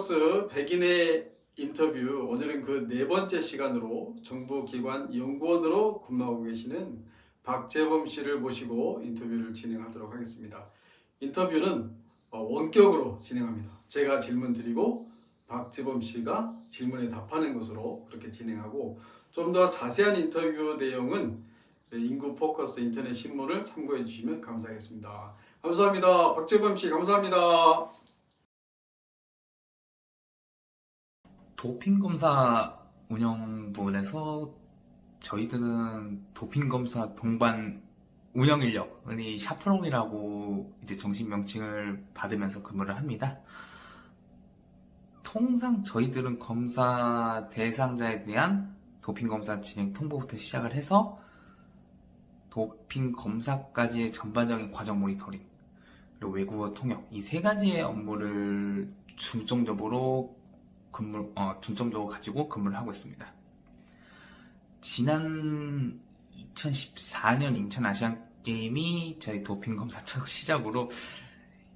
포커스 백인의 인터뷰, 오늘은 그 네 번째 시간으로 정부기관 연구원으로 근무하고 계시는 박재범 씨를 모시고 인터뷰를 진행하도록 하겠습니다. 인터뷰는 원격으로 진행합니다. 제가 질문 드리고 박재범 씨가 질문에 답하는 것으로 그렇게 진행하고, 좀 더 자세한 인터뷰 내용은 인구 포커스 인터넷 신문을 참고해 주시면 감사하겠습니다. 감사합니다. 박재범 씨, 감사합니다. 도핑 검사 운영 부분에서 저희들은 도핑 검사 동반 운영 인력, 흔히 샤프론이라고 이제 정식 명칭을 받으면서 근무를 합니다. 통상 저희들은 검사 대상자에 대한 도핑 검사 진행 통보부터 시작을 해서 도핑 검사까지의 전반적인 과정 모니터링, 그리고 외국어 통역, 이 세 가지의 업무를 중점적으로 가지고 근무를 하고 있습니다. 지난 2014년 인천 아시안 게임이 저희 도핑 검사 첫 시작으로,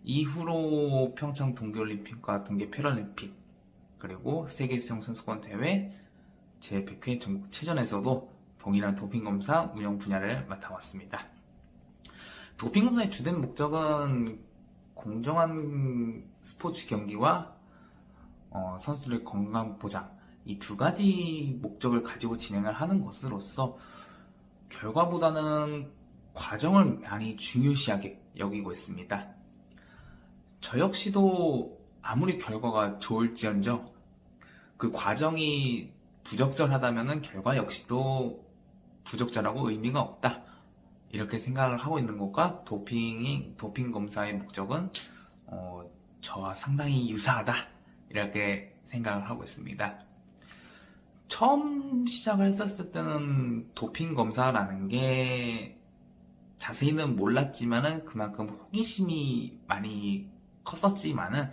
이후로 평창 동계올림픽과 동계 패럴림픽, 그리고 세계 수영 선수권 대회 제100회 전국체전에서도 동일한 도핑 검사 운영 분야를 맡아왔습니다. 도핑 검사의 주된 목적은 공정한 스포츠 경기와 선수들의 건강 보장, 이 두 가지 목적을 가지고 진행을 하는 것으로서 결과보다는 과정을 많이 중요시하게 여기고 있습니다. 저 역시도 아무리 결과가 좋을지언정 그 과정이 부적절하다면 결과 역시도 부적절하고 의미가 없다, 이렇게 생각을 하고 있는 것과 도핑 검사의 목적은 저와 상당히 유사하다, 이렇게 생각을 하고 있습니다. 처음 시작을 했었을 때는 도핑 검사라는 게 자세히는 몰랐지만은 그만큼 호기심이 많이 컸었지만은,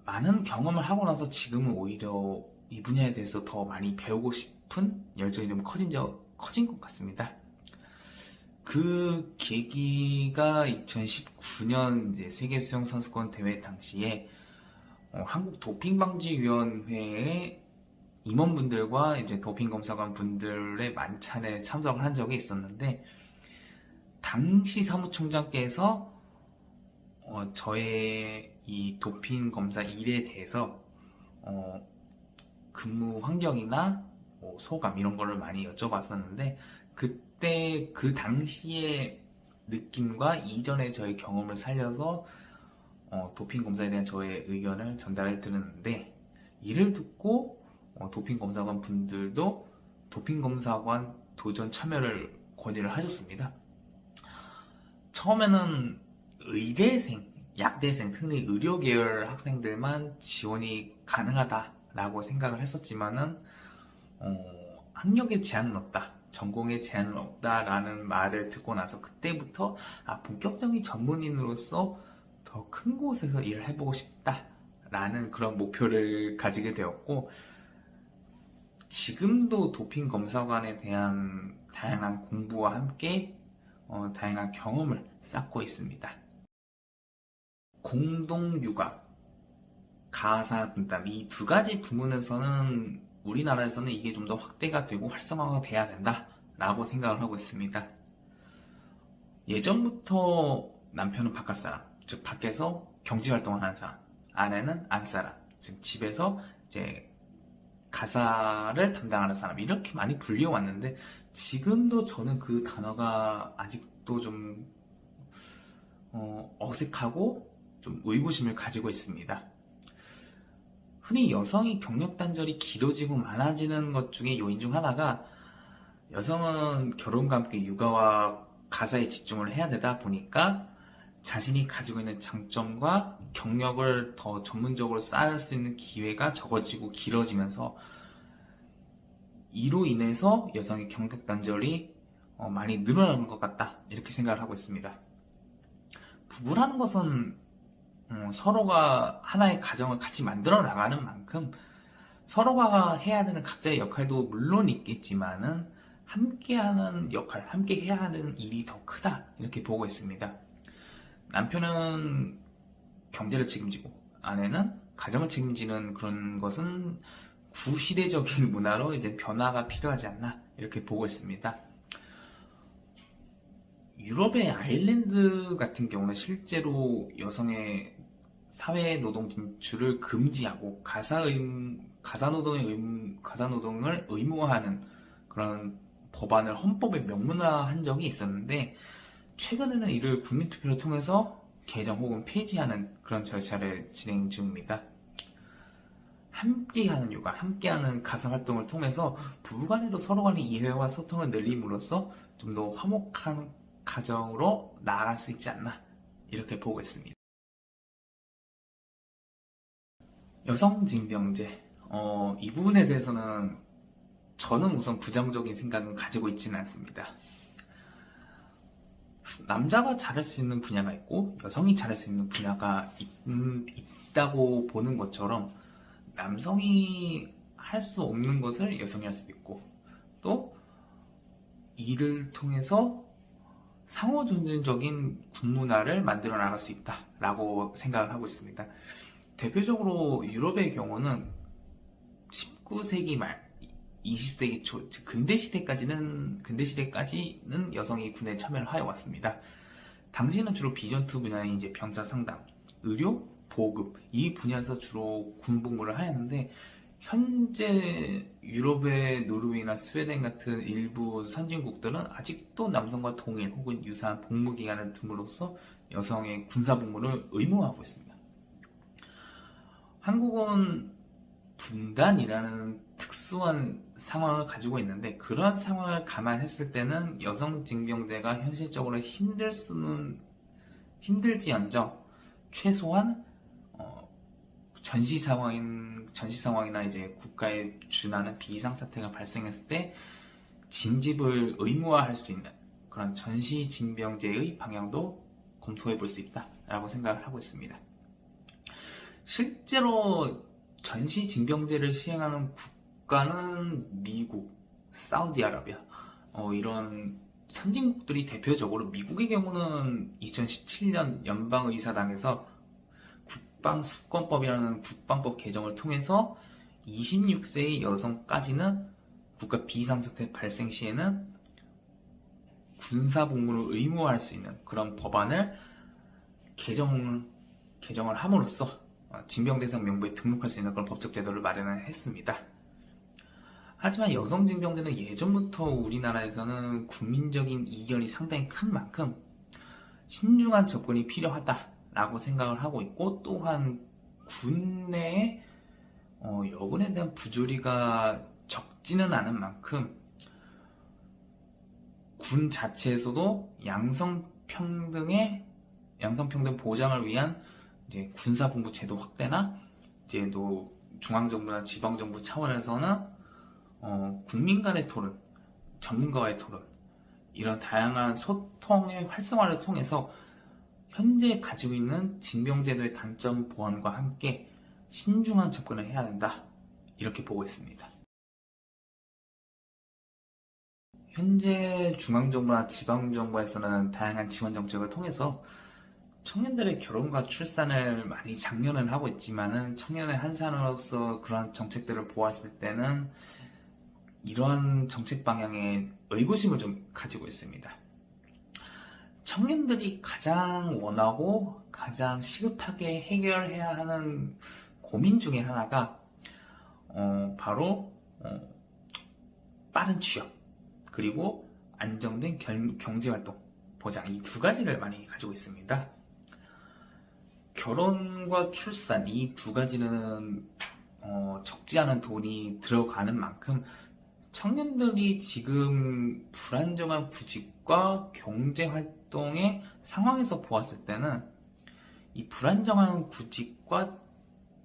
많은 경험을 하고 나서 지금은 오히려 이 분야에 대해서 더 많이 배우고 싶은 열정이 좀 커진 것 같습니다. 그 계기가 2019년 이제 세계 수영 선수권 대회 당시에 한국 도핑방지위원회의 임원분들과 이제 도핑검사관 분들의 만찬에 참석을 한 적이 있었는데, 당시 사무총장께서 저의 이 도핑검사 일에 대해서 근무 환경이나 소감 이런 거를 많이 여쭤봤었는데, 그때 그 당시의 느낌과 이전의 저의 경험을 살려서 도핑 검사에 대한 저의 의견을 전달을 드렸는데, 이를 듣고 도핑 검사관 분들도 도핑 검사관 도전 참여를 권유를 하셨습니다. 처음에는 의대생, 약대생, 흔히 의료 계열 학생들만 지원이 가능하다라고 생각을 했었지만은 학력에 제한은 없다, 전공에 제한은 없다라는 말을 듣고 나서 그때부터 본격적인 전문인으로서 더 큰 곳에서 일을 해보고 싶다라는 그런 목표를 가지게 되었고, 지금도 도핑 검사관에 대한 다양한 공부와 함께 다양한 경험을 쌓고 있습니다. 공동육아, 가사 분담, 이 두 가지 부문에서는 우리나라에서는 이게 좀 더 확대가 되고 활성화가 돼야 된다라고 생각을 하고 있습니다. 예전부터 남편은 바깥 사람, 즉 밖에서 경제활동을 하는 사람, 아내는 안사람, 즉 집에서 이제 가사를 담당하는 사람, 이렇게 많이 불리워 왔는데, 지금도 저는 그 단어가 아직도 좀 어색하고 좀 의구심을 가지고 있습니다. 흔히 여성이 경력 단절이 길어지고 많아지는 것 중에 요인 중 하나가, 여성은 결혼과 함께 육아와 가사에 집중을 해야 되다 보니까 자신이 가지고 있는 장점과 경력을 더 전문적으로 쌓을 수 있는 기회가 적어지고 길어지면서, 이로 인해서 여성의 경력 단절이 많이 늘어나는 것 같다, 이렇게 생각을 하고 있습니다. 부부라는 것은 서로가 하나의 가정을 같이 만들어 나가는 만큼 서로가 해야 되는 각자의 역할도 물론 있겠지만은 함께하는 역할, 함께 해야 하는 일이 더 크다, 이렇게 보고 있습니다. 남편은 경제를 책임지고 아내는 가정을 책임지는 그런 것은 구시대적인 문화로 이제 변화가 필요하지 않나 이렇게 보고 있습니다. 유럽의 아일랜드 같은 경우는 실제로 여성의 사회노동 진출을 금지하고 가사노동을 의무화하는 그런 법안을 헌법에 명문화한 적이 있었는데, 최근에는 이를 국민투표를 통해서 개정 혹은 폐지하는 그런 절차를 진행 중입니다. 함께하는 육아, 함께하는 가사활동을 통해서 부부간에도 서로 간의 이해와 소통을 늘림으로써 좀 더 화목한 가정으로 나아갈 수 있지 않나 이렇게 보고 있습니다. 여성징병제, 이 부분에 대해서는 저는 우선 부정적인 생각은 가지고 있지는 않습니다. 남자가 잘할 수 있는 분야가 있고 여성이 잘할 수 있는 분야가 있다고 보는 것처럼, 남성이 할 수 없는 것을 여성이 할 수도 있고, 또 이를 통해서 상호존중적인 군문화를 만들어 나갈 수 있다라고 생각을 하고 있습니다. 대표적으로 유럽의 경우는 19세기 말 20세기 초, 즉 근대시대까지는 여성이 군에 참여를 하여 왔습니다. 당시에는 주로 비전투 분야인 이제 병사 상담, 의료, 보급 이 분야에서 주로 군복무를 하였는데, 현재 유럽의 노르웨이나 스웨덴 같은 일부 선진국들은 아직도 남성과 동일 혹은 유사한 복무 기간을 둠으로써 여성의 군사 복무를 의무화하고 있습니다. 한국은 분단이라는 특수한 상황을 가지고 있는데, 그러한 상황을 감안했을 때는 여성 징병제가 현실적으로 힘들지언정 최소한 전시 상황이나 이제 국가에 준하는 비이상 사태가 발생했을 때 징집을 의무화할 수 있는 그런 전시 징병제의 방향도 검토해 볼 수 있다라고 생각을 하고 있습니다. 실제로 전시 징병제를 시행하는 국가는 미국, 사우디아라비아, 이런 선진국들이 대표적으로, 미국의 경우는 2017년 연방의사당에서 국방수권법이라는 국방법 개정을 통해서 26세의 여성까지는 국가 비상사태 발생 시에는 군사복무를 의무화할 수 있는 그런 법안을 개정을 함으로써 징병대상 명부에 등록할 수 있는 그런 법적 제도를 마련을 했습니다. 하지만 여성징병제는 예전부터 우리나라에서는 국민적인 이견이 상당히 큰 만큼 신중한 접근이 필요하다라고 생각을 하고 있고, 또한 군내에 여군에 대한 부조리가 적지는 않은 만큼 군 자체에서도 양성평등 보장을 위한 이제 군사복무 제도 확대나, 이제 또 중앙정부나 지방정부 차원에서는 국민 간의 토론, 전문가와의 토론, 이런 다양한 소통의 활성화를 통해서 현재 가지고 있는 징병제도의 단점 보완과 함께 신중한 접근을 해야 한다, 이렇게 보고 있습니다. 현재 중앙정부나 지방정부에서는 다양한 지원 정책을 통해서 청년들의 결혼과 출산을 많이 장려는 하고 있지만은, 청년의 한 사람으로서 그러한 정책들을 보았을 때는 이러한 정책 방향에 의구심을 좀 가지고 있습니다. 청년들이 가장 원하고 가장 시급하게 해결해야 하는 고민 중에 하나가 바로 빠른 취업, 그리고 안정된 경제활동 보장, 이 두 가지를 많이 가지고 있습니다. 결혼과 출산, 이 두 가지는 적지 않은 돈이 들어가는 만큼 청년들이 지금 불안정한 구직과 경제활동의 상황에서 보았을 때는 이 불안정한 구직과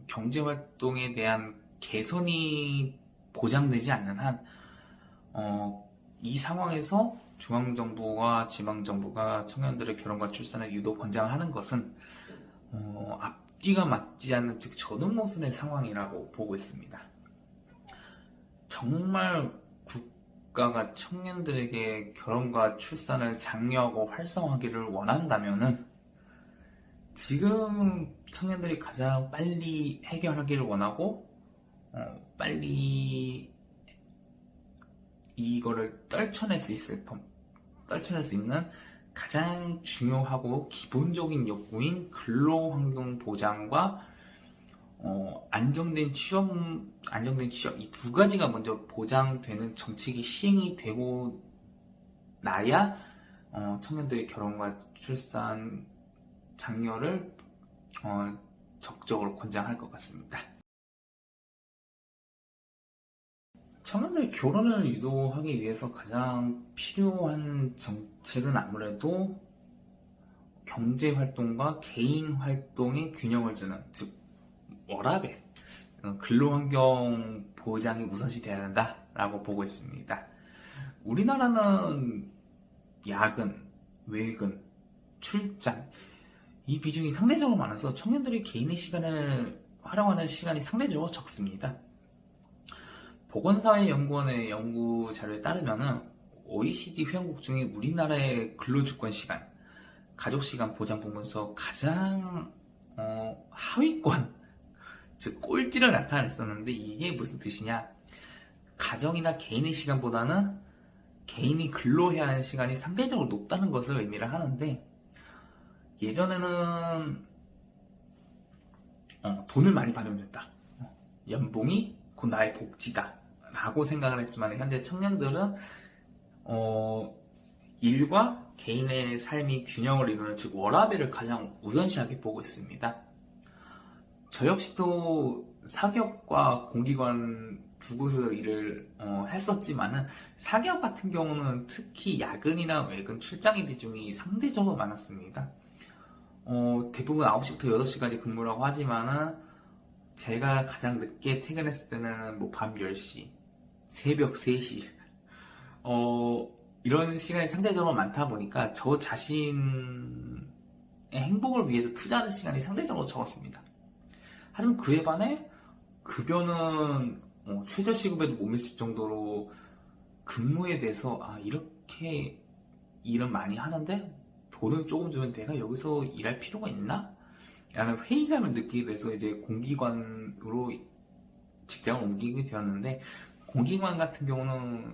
경제활동에 대한 개선이 보장되지 않는 한 이 상황에서 중앙정부와 지방정부가 청년들의 결혼과 출산을 유독 권장하는 것은 앞뒤가 맞지 않는, 즉 저등모순의 상황이라고 보고 있습니다. 정말 국가가 청년들에게 결혼과 출산을 장려하고 활성화하기를 원한다면은 지금 청년들이 가장 빨리 해결하기를 원하고 빨리 이거를 떨쳐낼 수 있는 가장 중요하고 기본적인 욕구인 근로환경 보장과 안정된 취업 이 두 가지가 먼저 보장되는 정책이 시행이 되고 나야 청년들의 결혼과 출산 장려를 적극적으로 권장할 것 같습니다. 청년들의 결혼을 유도하기 위해서 가장 필요한 정책은 아무래도 경제활동과 개인활동의 균형을 주는, 즉 워라밸, 근로환경 보장이 우선시 되어야 한다라고 보고 있습니다. 우리나라는 야근, 외근, 출장 이 비중이 상대적으로 많아서 청년들이 개인의 시간을 활용하는 시간이 상대적으로 적습니다. 보건사회연구원의 연구 자료에 따르면 OECD 회원국 중에 우리나라의 근로주권 시간, 가족시간 보장 부문에서 가장 하위권, 즉 꼴찌를 나타냈었는데 이게 무슨 뜻이냐? 가정이나 개인의 시간보다는 개인이 근로해야 하는 시간이 상대적으로 높다는 것을 의미를 하는데, 예전에는 돈을 많이 받으면 된다, 연봉이 곧 나의 복지다 라고 생각을 했지만, 현재 청년들은 일과 개인의 삶이 균형을 이루는, 즉 워라밸을 가장 우선시하게 보고 있습니다. 저 역시도 사기업과 공기관 두 곳을 일을 했었지만은, 사기업 같은 경우는 특히 야근이나 외근, 출장의 비중이 상대적으로 많았습니다. 대부분 9시부터 8시까지 근무라고 하지만은, 제가 가장 늦게 퇴근했을 때는 뭐 밤 10시, 새벽 3시, 이런 시간이 상대적으로 많다 보니까 저 자신의 행복을 위해서 투자하는 시간이 상대적으로 적었습니다. 하지만 그에 반해 급여는 최저시급에도 못 미칠 정도로 근무에 대해서 이렇게 일은 많이 하는데 돈을 조금 주면 내가 여기서 일할 필요가 있나? 라는 회의감을 느끼게 돼서 이제 공기관으로 직장을 옮기게 되었는데, 공기관 같은 경우는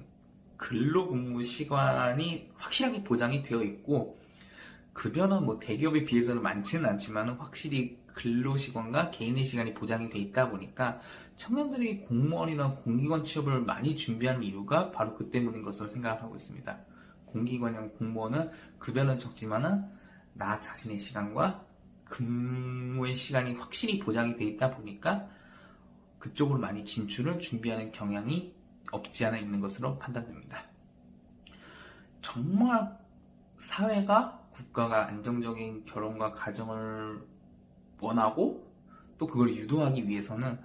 근로근무 시간이 확실하게 보장이 되어 있고, 급여는 뭐 대기업에 비해서는 많지는 않지만 확실히 근로시간과 개인의 시간이 보장이 돼 있다 보니까 청년들이 공무원이나 공기관 취업을 많이 준비하는 이유가 바로 그 때문인 것으로 생각을 하고 있습니다. 공기관이나 공무원은 급여는 적지만은 나 자신의 시간과 근무의 시간이 확실히 보장이 돼 있다 보니까 그쪽으로 많이 진출을 준비하는 경향이 없지 않아 있는 것으로 판단됩니다. 정말 사회가, 국가가 안정적인 결혼과 가정을 원하고 또 그걸 유도하기 위해서는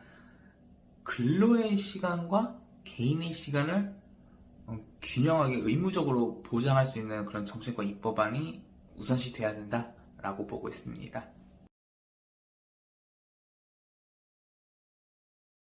근로의 시간과 개인의 시간을 균형하게 의무적으로 보장할 수 있는 그런 정책과 입법안이 우선시 돼야 된다라고 보고 있습니다.